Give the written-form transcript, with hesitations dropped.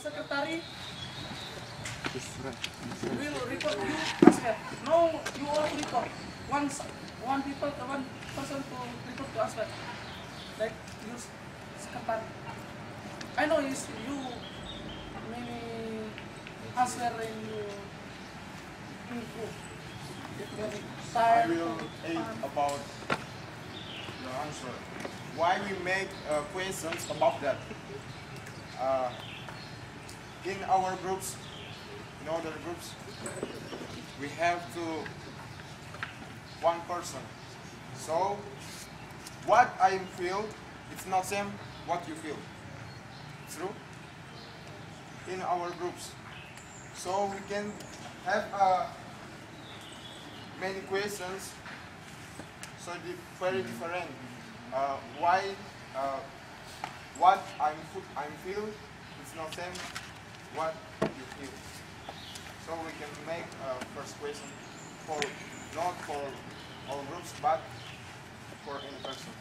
secretary will report you as well. No, you all report. One person to report to us well. Like you secretary. I know is you many answer in you improve. I will aid about your answer. Why we make questions about that? In our groups, in other groups, we have to one person. So what I feel, it's not same what you feel. True? In our groups. So we can have many questions. So very different. Why? What I'm feel, it's not same what you feel. So we can make first question for not for all groups, but for any person.